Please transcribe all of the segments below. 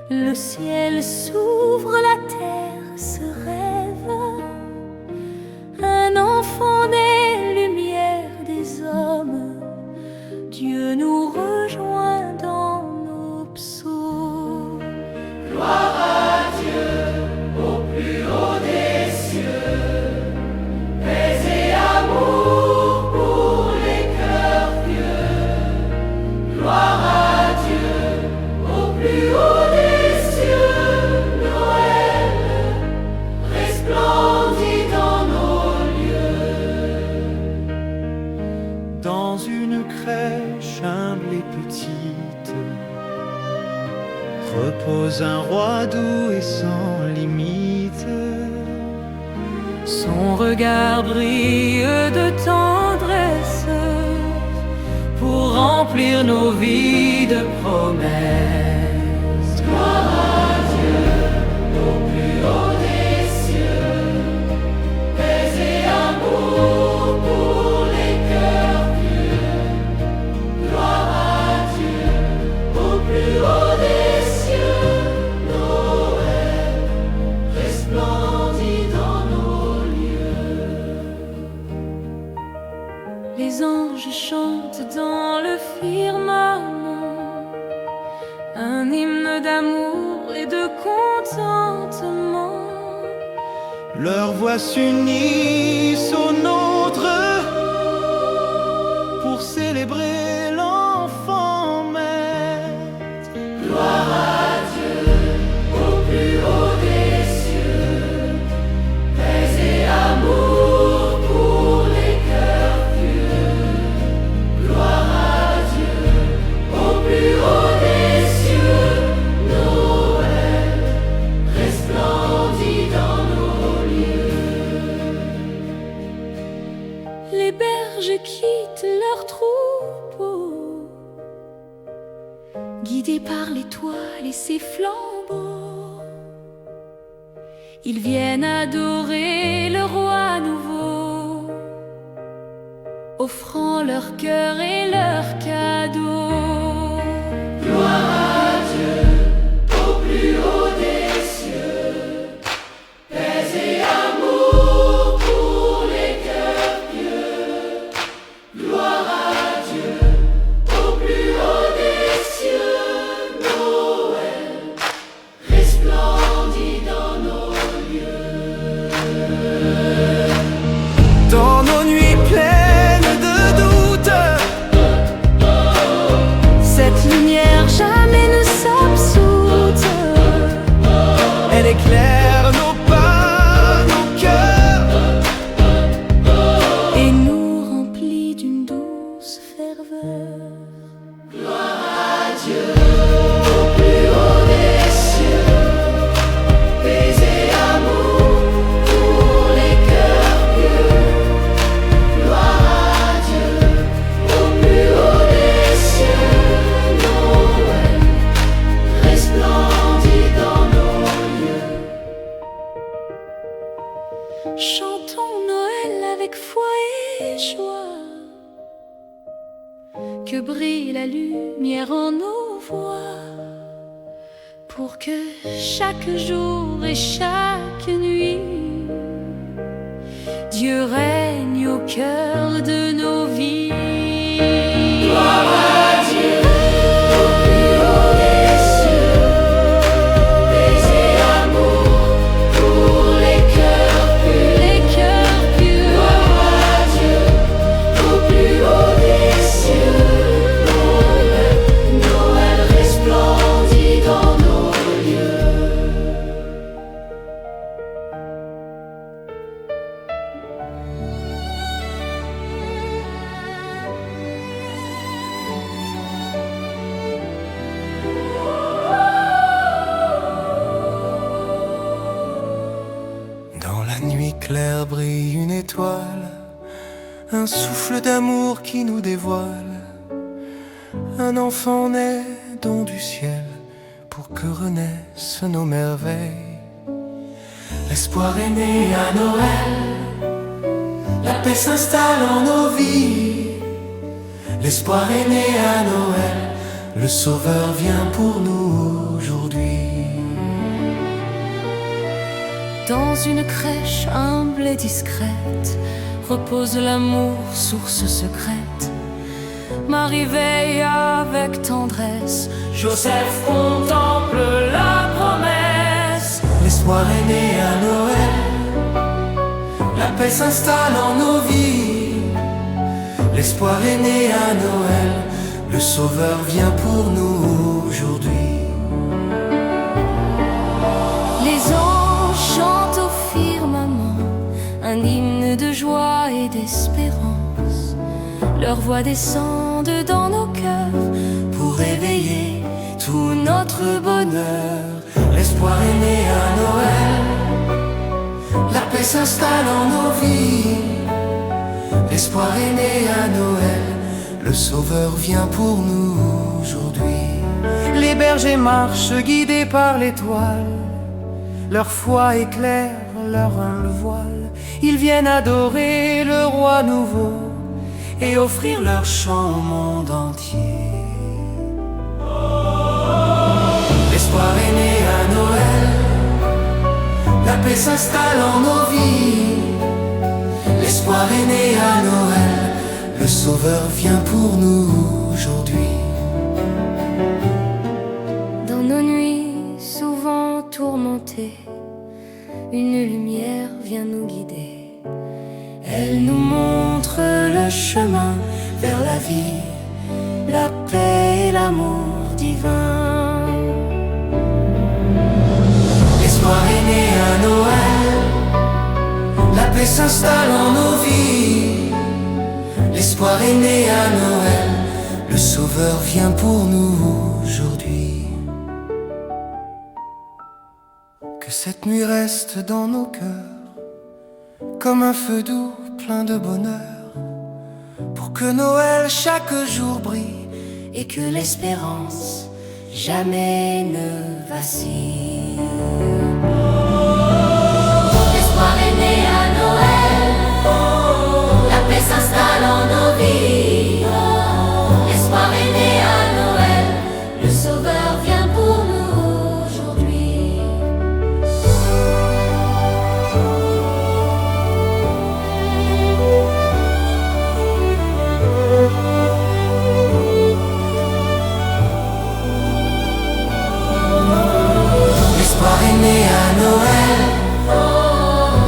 Le ciel s'ouvre, la terre se rêve. Un enfant né, lumière des hommes, Dieu nous rejoint dans nos psaumes. Gloire à Dieu au plus haut des cieux, paix et amour pour les cœurs pieux. Gloire à Dieu au plus haut des cieux, Noël resplendit dans nos lieux. Dans une crèche humble et petite repose un roi doux et sans limite. Son regard brille de tendresse pour remplir nos vies de promesses. Gloire à Dieu au plus haut des cieux, paix et amour pour les cœurs pieux. Gloire à Dieu au plus haut des cieux, Noël resplendit dans nos lieux. Les anges chantent dans le firmament un hymne d'amour et de contentement. Leurs voix s'unissent aux nôtres pour célébrer l'enfant maître. Gloire à Dieu au plus haut des cieux, paix et amour pour les cœurs pieux. Gloire à Dieu au plus haut des cieux, Noël resplendit dans nos lieux. Les berges quittent leur troupeau, guidés par l'étoile et ses flambeaux. Ils viennent adorer le roi nouveau, offrant leur cœur et leurs cadeaux. Gloire à Dieu au plus haut des cieux, paix et amour pour les cœurs pieux. Gloire à Dieu au plus haut des cieux, Noël resplendit dans nos lieux. Dans nos nuits pleines de doute, Cette lumière jamais ne s'absoute. elle éclaire nos pas, nos cœurs. Et nous remplit d'une douce ferveur. Gloire à Dieu au plus haut des cieux, paix et amour pour les cœurs pieux. Gloire à Dieu au plus haut des cieux, Noël resplendit dans nos lieux. Chantons Noël avec foi et joie, que brille la lumière en nos voix, pour que chaque jour et chaque nuit, Dieu règne au cœur de nos vies. Gloire à Dieu au plus haut des cieux, paix et amour pour les cœurs pieux. Les cœurs pieux. Gloire à Dieu au plus haut des cieux, Noël resplendit dans nos lieux. Dans la nuit claire brille une étoile, un souffle d'amour qui nous dévoile. Un enfant naît don du ciel pour que renaissent nos merveilles. L'espoir est né à Noël, la paix s'installe en nos vies. L'espoir est né à Noël, le Sauveur vient pour nous aujourd'hui. Dans une crèche humble et discrète repose l'amour, source secrète. Marie veille avec tendresse, Joseph contemple la promesse. L'espoir est né à Noël, la paix s'installe en nos vies. L'espoir est né à Noël, le Sauveur vient pour nous aujourd'hui. Les anges chantent au firmament un hymne de joie et d'espérance. Leur voix descend dans nos cœurs Pour réveiller tout notre bonheur. L'espoir est né à Noël, la paix s'installe en nos vies. L'espoir est né à Noël, le Sauveur vient pour nous aujourd'hui. Les bergers marchent guidés par l'étoile, leur foi éclaire leur humble voile. Ils viennent adorer le roi nouveau et offrir leur chant au monde entier. L'espoir est né à Noël, la paix s'installe en nos vies. L'espoir est né à Noël, le Sauveur vient pour nous aujourd'hui. dans nos nuits souvent tourmentées. Une lumière vient nous guider. Elle nous montre le chemin vers la vie, la paix et l'amour divin. L'espoir est né à Noël, la paix s'installe en nos vies. L'espoir est né à Noël, le Sauveur vient pour nous aujourd'hui. Que cette nuit reste dans nos cœurs comme un feu doux plein de bonheur, pour que Noël chaque jour brille Et que l'espérance jamais ne vacille. L'espoir est né à Noël, la paix s'installe en nos vies. L'espoir est né à Noël, le Sauveur vient pour nous aujourd'hui. L'espoir est né à Noël,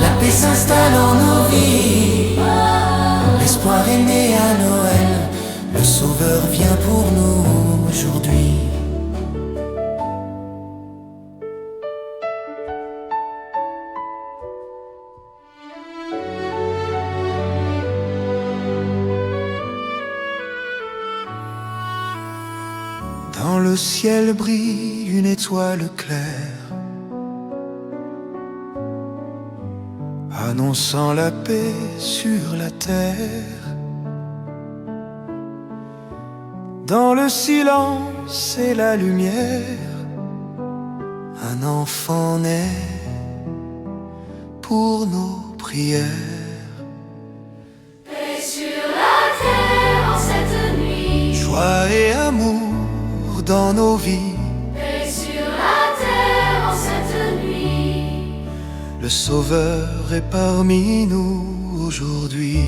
la paix s'installe en nos vies. L'espoir est né à Noël, le Sauveur vient pour nous aujourd'hui. Dans le ciel brille une étoile claire, annonçant la paix sur la terre. Dans le silence et la lumière, un enfant naît pour nos prières. Paix sur la terre en cette nuit. Joie et amour dans nos vies, Paix sur la terre en cette nuit. le Sauveur est parmi nous aujourd'hui.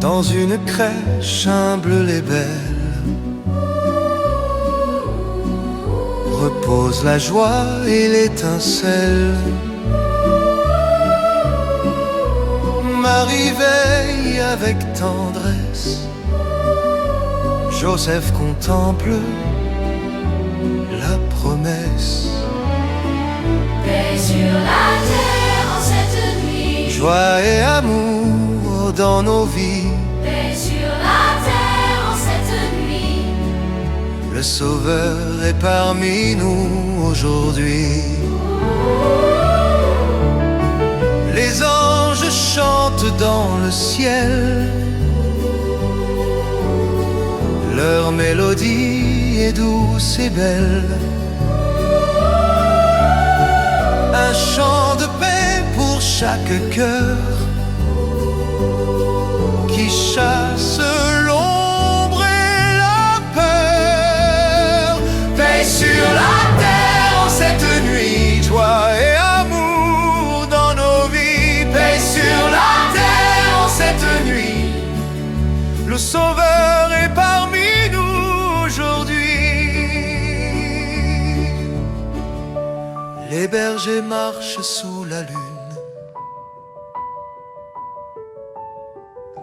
Dans une crèche humble et belle repose la joie et l'étincelle. Marie veille avec tendresse, Joseph contemple la promesse. Paix sur la terre en cette nuit. Joie et amour dans nos vies, Paix sur la terre en cette nuit. le Sauveur est parmi nous aujourd'hui. Les anges chantent dans le ciel, leur mélodie est douce et belle. Un chant de paix pour chaque cœur, le Sauveur est parmi nous aujourd'hui. Les bergers marchent sous la lune,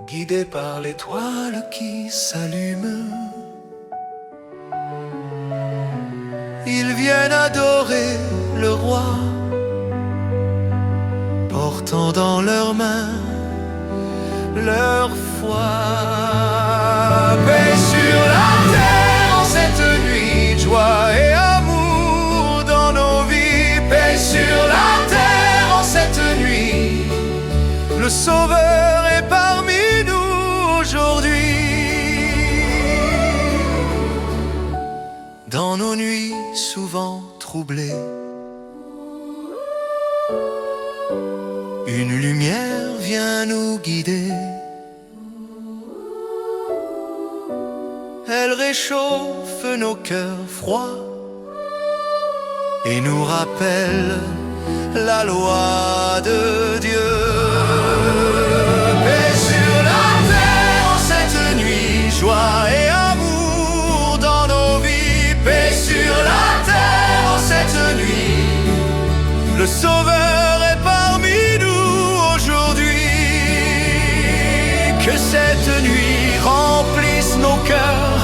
guidés par l'étoile qui s'allume. Ils viennent adorer le roi, portant dans leurs mains leur foi. Paix sur la terre en cette nuit, joie et amour dans nos vies. Paix sur la terre en cette nuit, le Sauveur est parmi nous aujourd'hui. Dans nos nuits souvent troublées, une lumière vient nous guider. Elle réchauffe nos cœurs froids et nous rappelle la loi de Dieu. Paix sur la terre en cette nuit, joie et amour dans nos vies. Paix sur la terre en cette nuit, le Sauveur est parmi nous aujourd'hui. Que cette nuit remplisse nos cœurs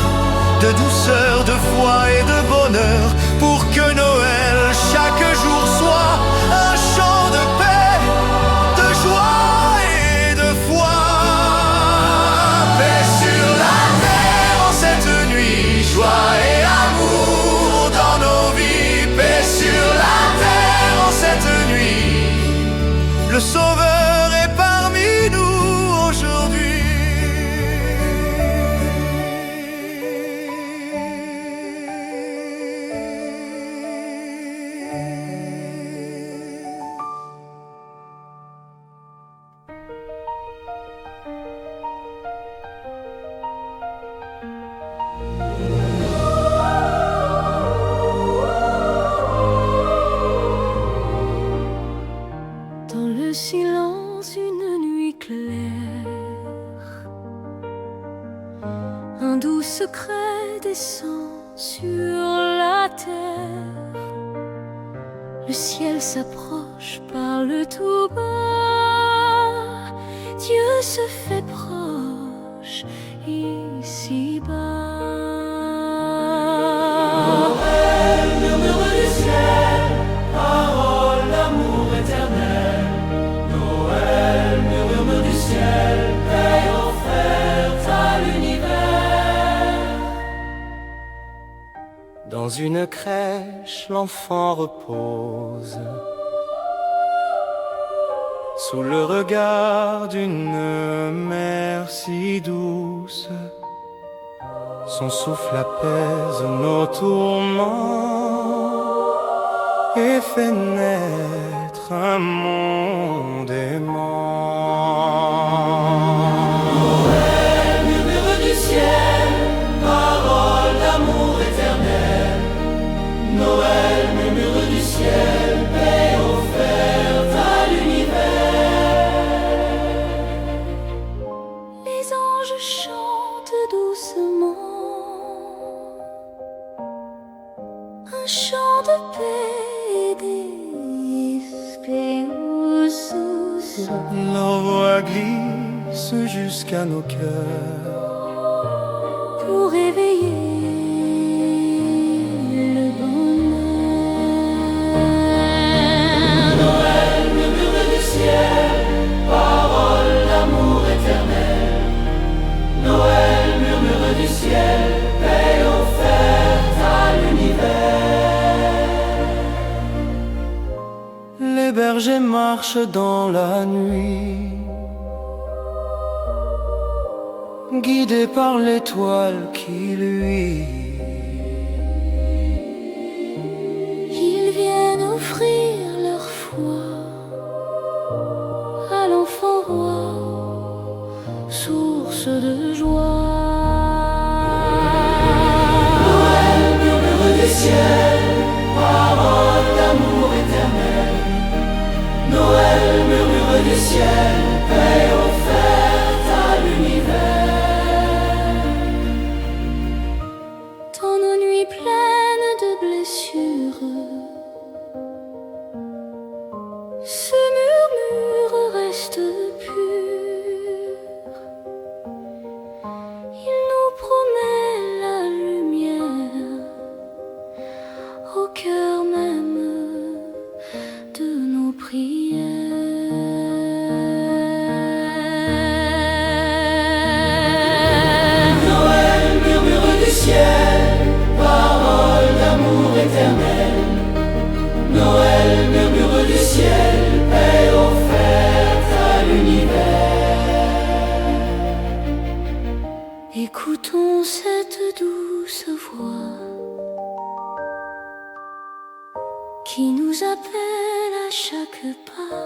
de douceur, de foi et de bonheur, pour que Noël chaque jour soit un chant de paix, de joie et de foi. Paix sur la terre en cette nuit, joie et amour dans nos vies. Paix sur la terre en cette nuit, le Sauveur est parmi nous aujourd'hui. Dans le silence d'une nuit claire, un doux secret descend sur la terre. Le ciel s'approche, parle tout bas. Dieu se fait proche ici-bas. Noël, murmure du ciel, parole d'amour éternel. Noël, murmure du ciel, paix offerte à l'univers. Dans une crèche, l'enfant repose sous le regard d'une mère si douce. Son souffle apaise nos tourments et fait naître un monde aimant. Noël, murmure du ciel, parole d'amour éternel. Noël, murmure du ciel, paix offerte à l'univers. Les anges chantent doucement un chant de paix et d'espérance. Leur voix glisse jusqu'à nos cœurs Pour réveiller le bonheur. Noël, murmure du ciel, parole d'amour éternel. Noël, murmure du ciel, paix offerte à l'univers. Les bergers marchent dans la nuit, guidés par l'étoile qui luit. Ils viennent offrir leur foi à l'enfant roi, source de joie. Noël, murmure du ciel, parole d'amour éternel. Noël, murmure du ciel, paix offerte à l'univers. Écoutons cette douce voix qui nous appelle à chaque pas,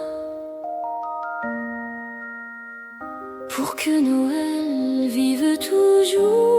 pour que Noël vive toujours.